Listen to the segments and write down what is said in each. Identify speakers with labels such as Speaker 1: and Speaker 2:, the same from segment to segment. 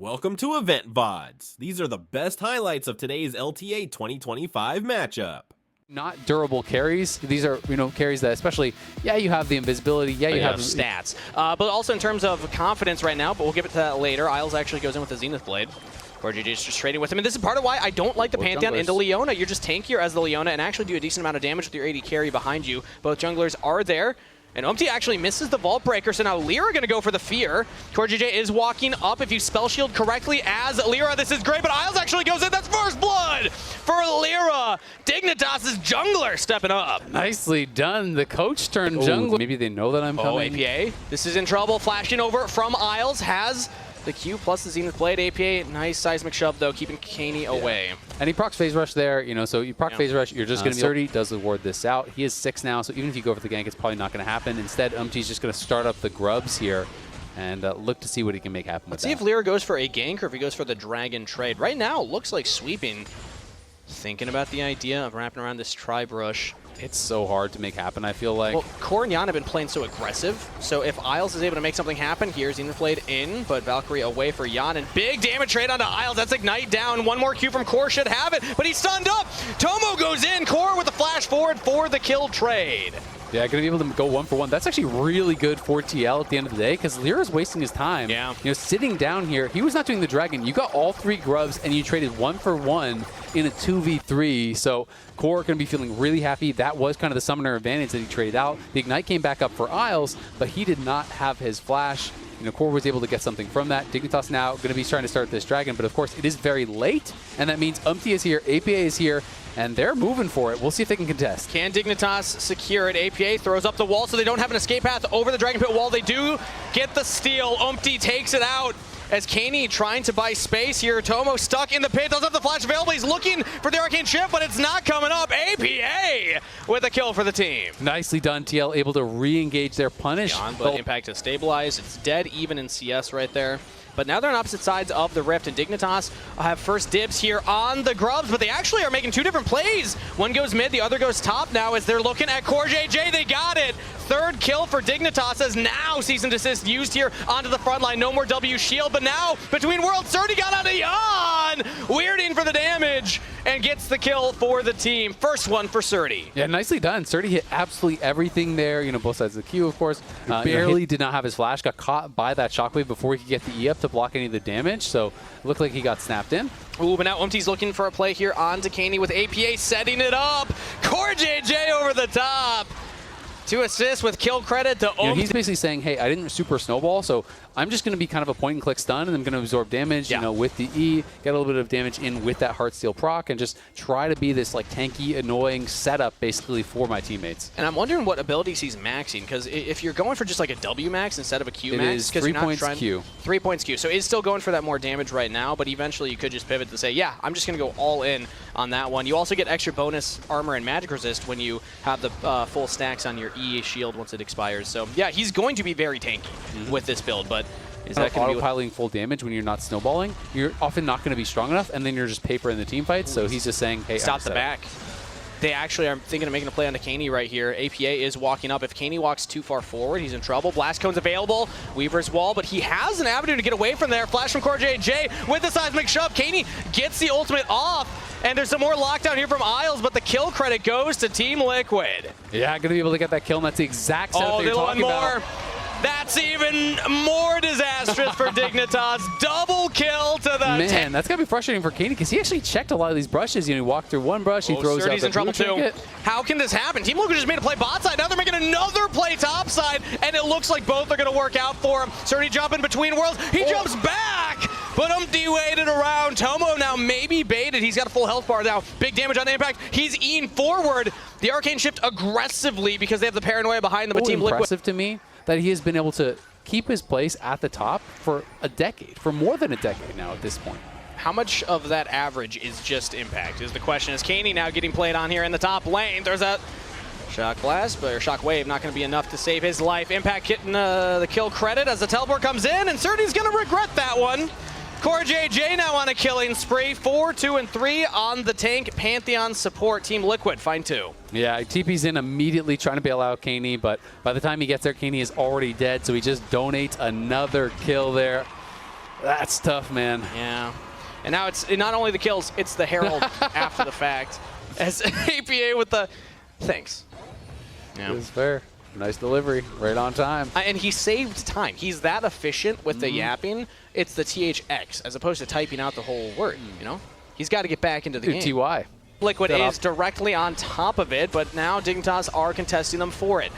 Speaker 1: Welcome to Loleventvods. These are the best highlights of today's LTA 2025 matchup.
Speaker 2: Not durable carries. These are, carries that especially, you have the invisibility, you have
Speaker 3: stats. But also in terms of confidence right now, but we'll give it to that later. Isles actually goes in with the Zenith Blade. GG's just trading with him. And this is part of why I don't like the Pantheon into Leona. You're just tankier as the Leona and actually do a decent amount of damage with your AD carry behind you. Both junglers are there. And Umti actually misses the Vault Breaker, so now Lyra going to go for the Fear. JJ is walking up if you spell shield correctly as Lyra. This is great, but Isles actually goes in. That's first blood for Lyra. Dignitas' jungler stepping up.
Speaker 2: Nicely done. The coach turned jungler. Maybe they know that I'm coming.
Speaker 3: APA. This is in trouble. Flashing over from Isles. Has the Q plus the Zenith Blade. APA, nice seismic shove, though, keeping Kaney away.
Speaker 2: And he procs Phase Rush there, so you proc Phase Rush, you're just going to be... 30 does ward this out. He is 6 now, so even if you go for the gank, it's probably not going to happen. Instead, Umti's just going to start up the grubs here and look to see what he can make happen with that.
Speaker 3: Let's see if Lyra goes for a gank or if he goes for the dragon trade. Right now, it looks like sweeping. Thinking about the idea of wrapping around this Tribe Rush.
Speaker 2: It's so hard to make happen, I feel like.
Speaker 3: Well, Core and Jan have been playing so aggressive, so if Isles is able to make something happen, here's Zenith Blade in, but Valkyrie away for Jan, and big damage trade onto Isles. That's Ignite down. One more Q from Core should have it, but he's stunned up. Tomo goes in. Core with the flash forward for the kill trade.
Speaker 2: Yeah, going to be able to go 1-for-1. That's actually really good for TL at the end of the day because Lyra's wasting his time.
Speaker 3: Yeah.
Speaker 2: Sitting down here, he was not doing the dragon. You got all 3 grubs and you traded 1-for-1 in a 2v3. So Core going to be feeling really happy. That was kind of the summoner advantage that he traded out. The Ignite came back up for Isles, but he did not have his flash. Core was able to get something from that. Dignitas now going to be trying to start this dragon, but of course it is very late, and that means Umti is here, APA is here, and they're moving for it. We'll see if they can contest.
Speaker 3: Can Dignitas secure it? APA throws up the wall so they don't have an escape path over the Dragon Pit wall. They do get the steal. Umti takes it out as Kaney trying to buy space here. Tomo stuck in the pit, doesn't have the flash available. He's looking for the Arcane Chip, but it's not coming up. APA with a kill for the team.
Speaker 2: Nicely done, TL, able to re-engage their punish.
Speaker 3: But Impact has stabilized. It's dead even in CS right there. But now they're on opposite sides of the Rift, and Dignitas have first dibs here on the grubs, but they actually are making 2 different plays. One goes mid, the other goes top now as they're looking at Core JJ. They got it. 3rd kill for Dignitas as now Cease and Desist used here onto the front line. No more W shield, but now between worlds, Surdy got onto Jan. Weirding for the damage and gets the kill for the team. First one for Surdy.
Speaker 2: Yeah, nicely done. Surdy hit absolutely everything there. Both sides of the Q, of course. Barely did not have his flash. Got caught by that shockwave before he could get the E up to block any of the damage, so it looked like he got snapped in.
Speaker 3: Ooh, but now Umti's looking for a play here on Kaney with APA setting it up. Core JJ over the top. 2 assists with kill credit to Umti.
Speaker 2: He's basically saying, hey, I didn't super snowball, so I'm just going to be kind of a point-and-click stun, and I'm going to absorb damage, with the E, get a little bit of damage in with that Heartsteel proc, and just try to be this tanky, annoying setup, basically, for my teammates.
Speaker 3: And I'm wondering what abilities he's maxing, because if you're going for just a W max instead of a Q max,
Speaker 2: because 3 points Q.
Speaker 3: 3 points Q. So he's still going for that more damage right now, but eventually you could just pivot to say, yeah, I'm just going to go all in on that one. You also get extra bonus armor and magic resist when you have the full stacks on your E shield once it expires. So yeah, he's going to be very tanky with this build, but is that going to be
Speaker 2: autopiling full damage when you're not snowballing? You're often not going to be strong enough, and then you're just paper in the team fight. So he's just saying, hey,
Speaker 3: stop the back. They actually are thinking of making a play onto Kaney right here. APA is walking up. If Kaney walks too far forward, he's in trouble. Blast Cone's available. Weaver's wall, but he has an avenue to get away from there. Flash from Core JJ with the seismic shove. Kaney gets the ultimate off. And there's some more lockdown here from Isles, but the kill credit goes to Team Liquid.
Speaker 2: Yeah, going to be able to get that kill, and that's the exact setup that you're talking about.
Speaker 3: That's even more disastrous for Dignitas. Double kill to the
Speaker 2: Man, that's got to be frustrating for Kaney because he actually checked a lot of these brushes. He walked through one brush, he throws out the
Speaker 3: in trouble
Speaker 2: too.
Speaker 3: How can this happen? Team Liquid just made a play bot side. Now they're making another play top side, and it looks like both are going to work out for him. Surdy jumping between worlds. He jumps back, but Umti waited around. Tomo now maybe baited. He's got a full health bar now. Big damage on the impact. He's eating forward. The Arcane shift aggressively because they have the paranoia behind them. But Team Liquid.
Speaker 2: Impressive to me that he has been able to keep his place at the top for a decade, for more than a decade now at this point.
Speaker 3: How much of that average is just impact is the question. Is Kaney now getting played on here in the top lane? There's a shock blast, or shock wave, not going to be enough to save his life. Impact getting the kill credit as the teleport comes in, and Surdy's going to regret that one. Core JJ now on a killing spree. 4, 2, and 3 on the tank. Pantheon support. Team Liquid, find 2.
Speaker 2: Yeah, TP's in immediately trying to bail out Kaney, but by the time he gets there, Kaney is already dead, so he just donates another kill there. That's tough, man.
Speaker 3: Yeah. And now it's not only the kills, it's the Herald after the fact. As APA with the thanks. Yeah.
Speaker 2: It's fair. Nice delivery, right on time.
Speaker 3: And he saved time. He's that efficient with the yapping. It's the THX as opposed to typing out the whole word, you know? He's got to get back into the game.
Speaker 2: TY.
Speaker 3: Liquid is directly on top of it, but now Dignitas are contesting them for it.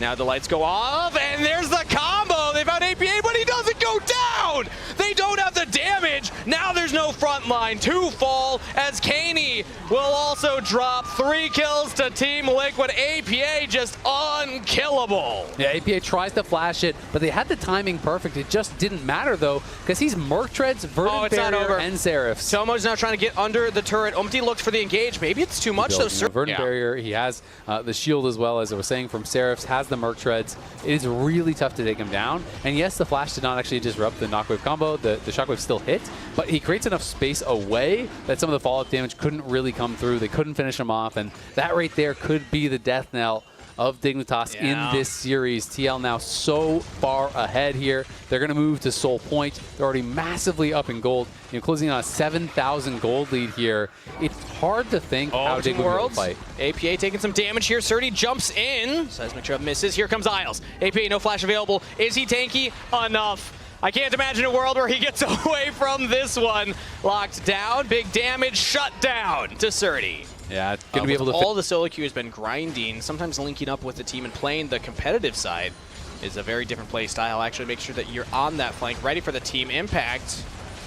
Speaker 3: Now the lights go off, and there's the combo. They found APA, but he doesn't go down. They don't have the damage. Now there's no front line. 2 fall as Kaney will also drop. 3 kills to Team Liquid. APA just unkillable.
Speaker 2: Yeah, APA tries to flash it, but they had the timing perfect. It just didn't matter, though, because he's Merc Treads, Verdant Barrier, and Seraphs.
Speaker 3: Tomo's now trying to get under the turret. Umti looked for the engage. Maybe it's too much, though.
Speaker 2: Verdant Barrier, he has the shield as well, as I was saying, from Seraphs, has the Merc Treads. It is really tough to take him down. And yes, the flash did not actually disrupt the Knockwave combo. The Shockwave still hit, but he creates enough space away that some of the follow-up damage couldn't really come through. They couldn't finish him off, and that right there could be the death knell of Dignitas in this series. TL now so far ahead here. They're going to move to Soul Point. They're already massively up in gold, closing on a 7,000 gold lead here. It's hard to think how Dig will fight.
Speaker 3: APA taking some damage here. Surdy jumps in. Seismic Trap misses. Here comes Isles. APA, no flash available. Is he tanky? Enough. I can't imagine a world where he gets away from this one. Locked down. Big damage. Shut down to Surdy.
Speaker 2: Yeah, it's going to be able to...
Speaker 3: All the solo queue has been grinding, sometimes linking up with the team and playing the competitive side is a very different play style. Actually make sure that you're on that flank, ready for the team impact.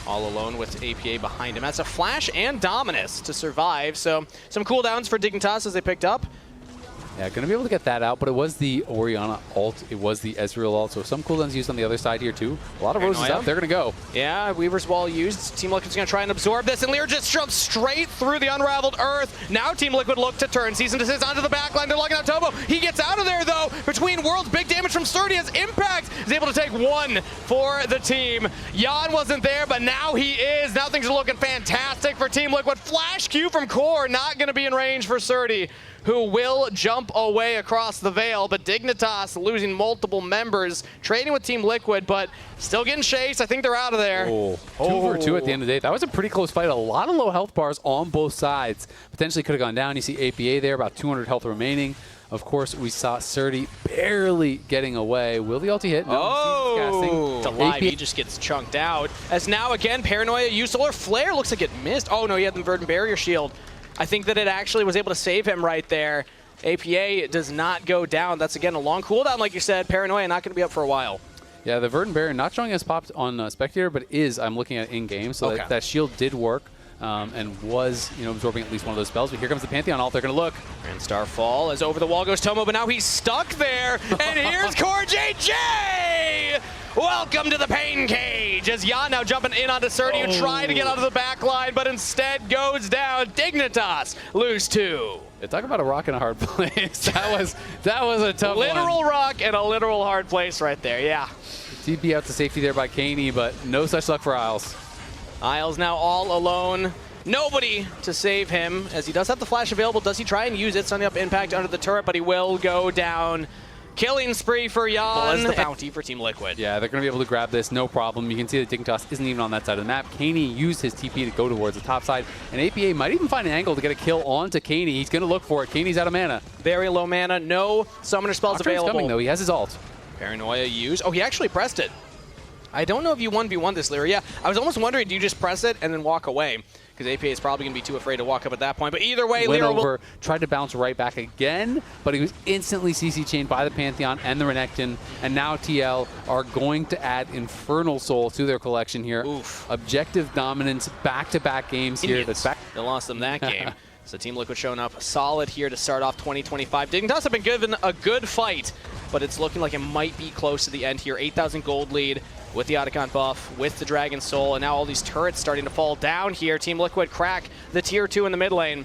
Speaker 3: All alone with APA behind him. That's a flash and Dominus to survive. So some cooldowns for Dignitas as they picked up.
Speaker 2: Yeah, going to be able to get that out, but it was the Orianna ult. It was the Ezreal ult, so some cooldowns used on the other side here, too. A lot of roses out. They're going to go.
Speaker 3: Yeah, Weaver's Wall used. Team Liquid's going to try and absorb this, and Lear just jumps straight through the Unraveled Earth. Now Team Liquid look to turn. Season Desist onto the backline. They're locking out Tobo. He gets out of there, though. Between worlds, big damage from Surdy as Impact is able to take 1 for the team. Jan wasn't there, but now he is. Now things are looking fantastic for Team Liquid. Flash Q from Core, not going to be in range for Surdy, who will jump away across the veil, but Dignitas losing multiple members, trading with Team Liquid, but still getting chased. I think they're out of there.
Speaker 2: 2 for 2 at the end of the day. That was a pretty close fight. A lot of low health bars on both sides. Potentially could have gone down. You see APA there, about 200 health remaining. Of course, we saw Surdy barely getting away. Will the ulti hit? No,
Speaker 3: Alive, he just gets chunked out. As now again, Paranoia used Solar Flare. Looks like it missed. Oh no, he had the Verdant Barrier shield. I think that it actually was able to save him right there. APA does not go down. That's, again, a long cooldown, like you said. Paranoia not going to be up for a while.
Speaker 2: Yeah, the Verdant Barrier not showing as popped on Spectator, but I'm looking at in-game, so that shield did work and was absorbing at least one of those spells. But here comes the Pantheon ult. They're going to look.
Speaker 3: Grand Star Fall as over the wall goes Tomo, but now he's stuck there. And here's Core JJ! Welcome to the pain cage as Jan now jumping in onto Surdy, who tried to get out of the back line, but instead goes down. Dignitas lose 2.
Speaker 2: Yeah, talk about a rock in a hard place. that was a tough
Speaker 3: literal rock and a literal hard place right there, yeah.
Speaker 2: TP out to safety there by Kaney, but no such luck for Isles.
Speaker 3: Isles now all alone. Nobody to save him, as he does have the flash available. Does he try and use it? Sunny up impact under the turret, but he will go down. Killing spree for Jan. As the bounty for Team Liquid.
Speaker 2: Yeah, they're going to be able to grab this, no problem. You can see that Dignitas isn't even on that side of the map. Kaney used his TP to go towards the top side, and APA might even find an angle to get a kill onto Kaney. He's going to look for it. Kaney's out of mana.
Speaker 3: Very low mana, no summoner spells available.
Speaker 2: Coming, though. He has his ult.
Speaker 3: Paranoia used. Oh, he actually pressed it. I don't know if you 1v1 this, Lyra. Yeah, I was almost wondering, do you just press it and then walk away? Because APA is probably going to be too afraid to walk up at that point. But either way, Lyra will...
Speaker 2: tried to bounce right back again, but he was instantly CC chained by the Pantheon and the Renekton. And now TL are going to add Infernal Soul to their collection here.
Speaker 3: Oof.
Speaker 2: Objective dominance, back-to-back games here.
Speaker 3: They lost them that game. So Team Liquid showing up solid here to start off 2025. Dignitas have been given a good fight, but it's looking like it might be close to the end here. 8,000 gold lead with the Otacon buff, with the Dragon Soul, and now all these turrets starting to fall down here. Team Liquid crack the tier 2 in the mid lane.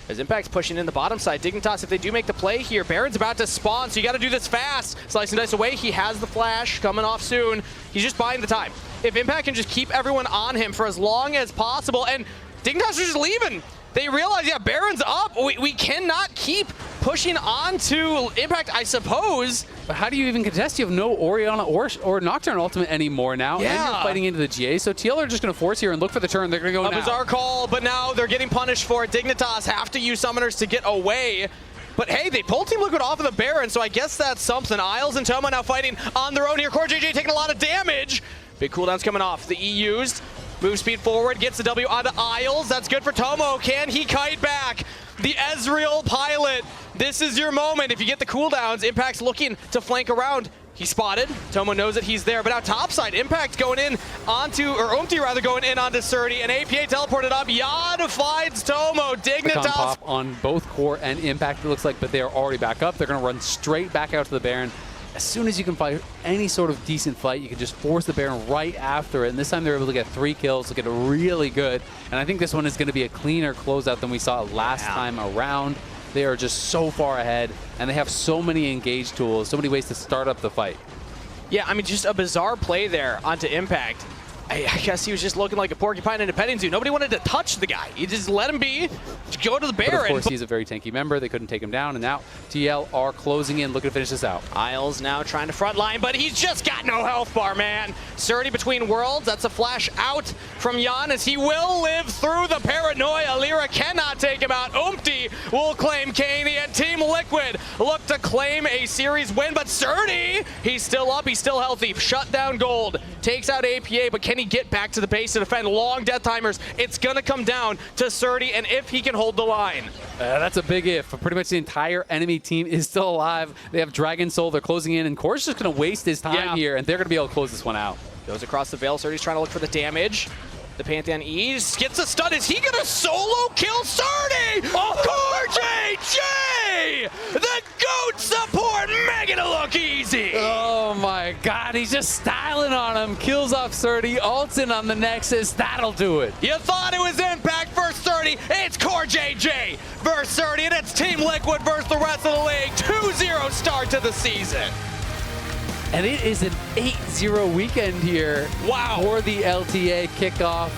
Speaker 3: As Impact's pushing in the bottom side. Dignitas, if they do make the play here, Baron's about to spawn, so you got to do this fast. Slicing dice away, he has the flash coming off soon. He's just buying the time. If Impact can just keep everyone on him for as long as possible, and Dignitas are just leaving. They realize, yeah, Baron's up. We cannot keep pushing on to Impact, I suppose.
Speaker 2: But how do you even contest? You have no Orianna or Nocturne ultimate anymore now.
Speaker 3: Yeah.
Speaker 2: And you're fighting into the GA. So TL are just going to force here and look for the turn. They're going to go now.
Speaker 3: A bizarre call, but now they're getting punished for it. Dignitas have to use summoners to get away. But hey, they pulled Team Liquid off of the Baron, so I guess that's something. Isles and Tomo now fighting on their own here. CoreJJ taking a lot of damage. Big cooldowns coming off. The E used. Move speed forward, gets the W onto Isles. That's good for Tomo. Can he kite back? The Ezreal pilot. This is your moment. If you get the cooldowns, Impact's looking to flank around. He's spotted. Tomo knows that he's there, but now topside, Impact going in onto, or Umti rather, going in onto Surdy, and APA teleported up. Yad finds Tomo. Dignitas
Speaker 2: pop on both Core and Impact, it looks like, but they are already back up. They're going to run straight back out to the Baron. As soon as you can fight any sort of decent fight, you can just force the Baron right after it. And this time they're able to get 3 kills, look at it really good. And I think this one is going to be a cleaner closeout than we saw last time around. They are just so far ahead, and they have so many engage tools, so many ways to start up the fight.
Speaker 3: Yeah, I mean, just a bizarre play there onto Impact. I guess he was just looking like a porcupine in a petting zoo. Nobody wanted to touch the guy. You just let him be. Just go to the Baron.
Speaker 2: But of course, he's a very tanky member. They couldn't take him down, and now TL are closing in, looking to finish this out.
Speaker 3: Isles now trying to front line, but he's just got no health bar, man. Surdy between worlds. That's a flash out from Jan as he will live through the paranoia. Lyra cannot take him out. Umti will claim Kaney, and Team Liquid look to claim a series win, but Surdy, he's still up, he's still healthy. Shut down Gold, takes out APA, but can he get back to the base to defend? Long death timers. It's going to come down to Surdy, and if he can hold the line.
Speaker 2: That's a big if. Pretty much the entire enemy team is still alive. They have Dragon Soul. They're closing in, and Core's just going to waste his time here, and they're going to be able to close this one out.
Speaker 3: Goes across the veil. Surdy's trying to look for the damage. The Pantheon E's gets a stun. Is he going to solo kill Surdy? Oh, CoreJJ! The GOAT support making it look easy.
Speaker 2: Oh my god, he's just styling on him. Kills off Surdy, ults in on the Nexus. That'll do it.
Speaker 3: You thought it was Impact versus Surdy. It's CoreJJ versus Surdy, and it's Team Liquid versus the rest of the league. 2-0 start to the season.
Speaker 2: And it is an 8-0 weekend here
Speaker 3: Wow.
Speaker 2: for the LTA kickoff.